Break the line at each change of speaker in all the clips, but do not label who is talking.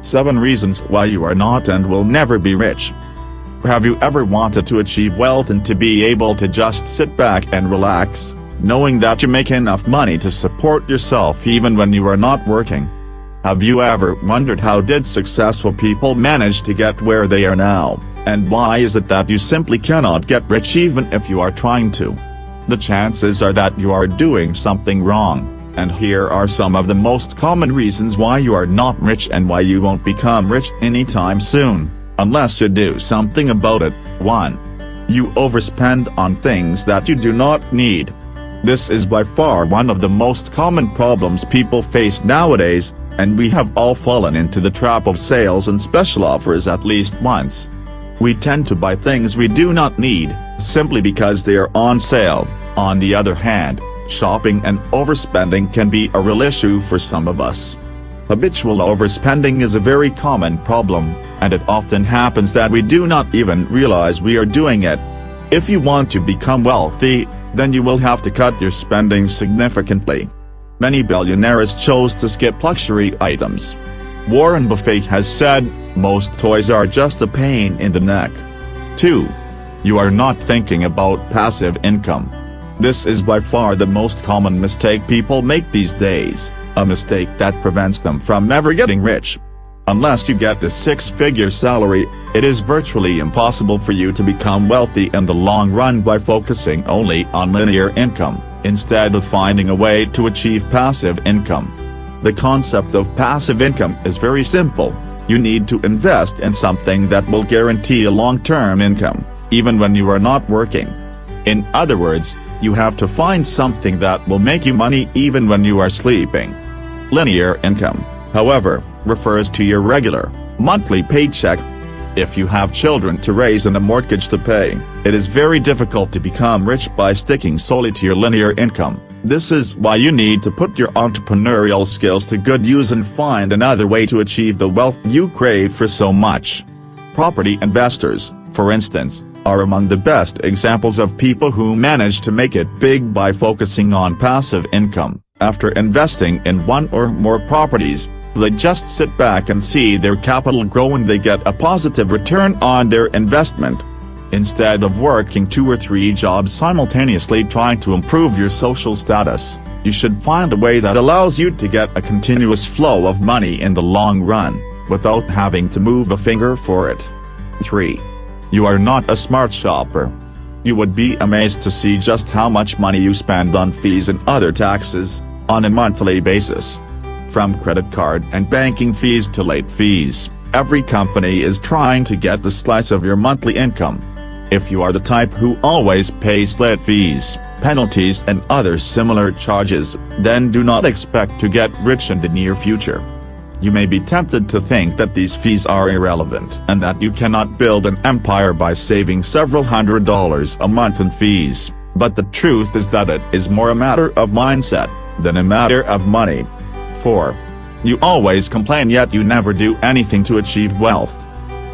7 reasons why you are not and will never be rich. Have you ever wanted to achieve wealth and to be able to just sit back and relax, knowing that you make enough money to support yourself even when you are not working? Have you ever wondered how did successful people manage to get where they are now, and why is it that you simply cannot get rich even if you are trying to? The chances are that you are doing something wrong, and here are some of the most common reasons why you are not rich and why you won't become rich anytime soon, unless you do something about it. 1. You overspend on things that you do not need. This is by far one of the most common problems people face nowadays, and we have all fallen into the trap of sales and special offers at least once. We tend to buy things we do not need, simply because they are on sale. On the other hand, shopping and overspending can be a real issue for some of us. Habitual overspending is a very common problem, and it often happens that we do not even realize we are doing it. If you want to become wealthy, then you will have to cut your spending significantly. Many billionaires chose to skip luxury items. Warren Buffett has said, "Most toys are just a pain in the neck." 2. You are not thinking about passive income. This is by far the most common mistake people make these days, a mistake that prevents them from ever getting rich. Unless you get the 6-figure salary, it is virtually impossible for you to become wealthy in the long run by focusing only on linear income, instead of finding a way to achieve passive income. The concept of passive income is very simple. You need to invest in something that will guarantee a long-term income, even when you are not working. In other words, you have to find something that will make you money even when you are sleeping. Linear income, however, refers to your regular, monthly paycheck. If you have children to raise and a mortgage to pay, it is very difficult to become rich by sticking solely to your linear income. This is why you need to put your entrepreneurial skills to good use and find another way to achieve the wealth you crave for so much. Property investors, for instance, are among the best examples of people who manage to make it big by focusing on passive income. After investing in one or more properties, they just sit back and see their capital grow and they get a positive return on their investment. Instead of working 2 or 3 jobs simultaneously trying to improve your social status, you should find a way that allows you to get a continuous flow of money in the long run, without having to move a finger for it. 3. You are not a smart shopper. You would be amazed to see just how much money you spend on fees and other taxes, on a monthly basis. From credit card and banking fees to late fees, every company is trying to get the slice of your monthly income. If you are the type who always pays late fees, penalties and other similar charges, then do not expect to get rich in the near future. You may be tempted to think that these fees are irrelevant and that you cannot build an empire by saving several $100s a month in fees, but the truth is that it is more a matter of mindset than a matter of money. 4. You always complain yet you never do anything to achieve wealth.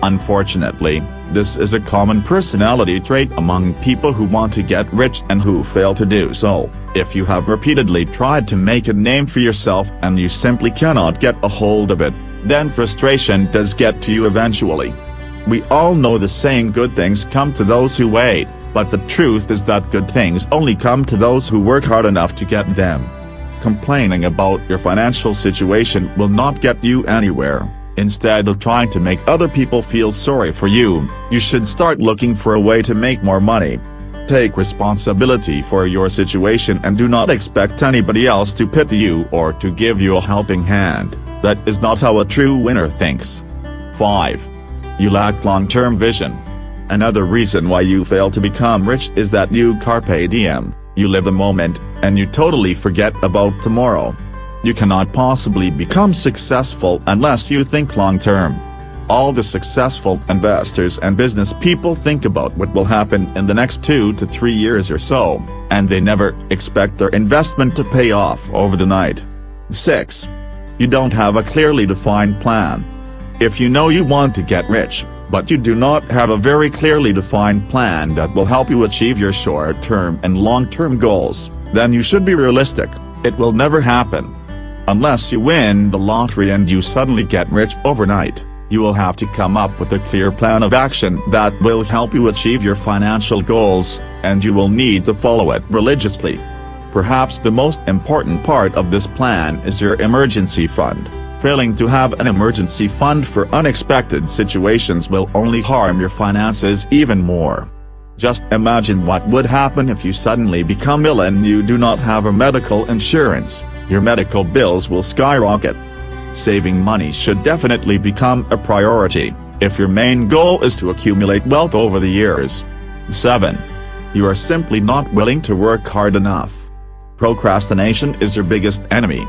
Unfortunately, this is a common personality trait among people who want to get rich and who fail to do so. If you have repeatedly tried to make a name for yourself and you simply cannot get a hold of it, then frustration does get to you eventually. We all know the saying good things come to those who wait, but the truth is that good things only come to those who work hard enough to get them. Complaining about your financial situation will not get you anywhere. Instead of trying to make other people feel sorry for you, you should start looking for a way to make more money. Take responsibility for your situation and do not expect anybody else to pity you or to give you a helping hand. That is not how a true winner thinks. 5. You lack long-term vision. Another reason why you fail to become rich is that you carpe diem, you live the moment, and you totally forget about tomorrow. You cannot possibly become successful unless you think long-term. All the successful investors and business people think about what will happen in the next 2 to 3 years or so, and they never expect their investment to pay off over the night. 6. You don't have a clearly defined plan. If you know you want to get rich, but you do not have a very clearly defined plan that will help you achieve your short-term and long-term goals, then you should be realistic. It will never happen. Unless you win the lottery and you suddenly get rich overnight, you will have to come up with a clear plan of action that will help you achieve your financial goals, and you will need to follow it religiously. Perhaps the most important part of this plan is your emergency fund. Failing to have an emergency fund for unexpected situations will only harm your finances even more. Just imagine what would happen if you suddenly become ill and you do not have a medical insurance. Your medical bills will skyrocket. Saving money should definitely become a priority, if your main goal is to accumulate wealth over the years. 7. You are simply not willing to work hard enough. Procrastination is your biggest enemy.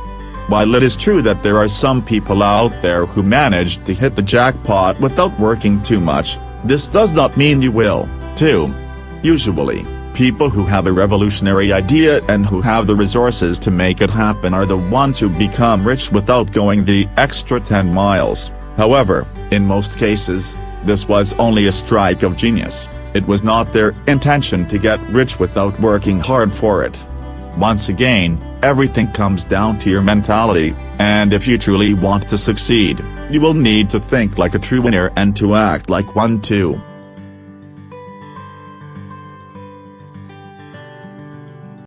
While it is true that there are some people out there who manage to hit the jackpot without working too much, this does not mean you will, too. Usually, people who have a revolutionary idea and who have the resources to make it happen are the ones who become rich without going the extra 10 miles. However, in most cases, this was only a strike of genius. It was not their intention to get rich without working hard for it. Once again, everything comes down to your mentality, and if you truly want to succeed, you will need to think like a true winner and to act like one too.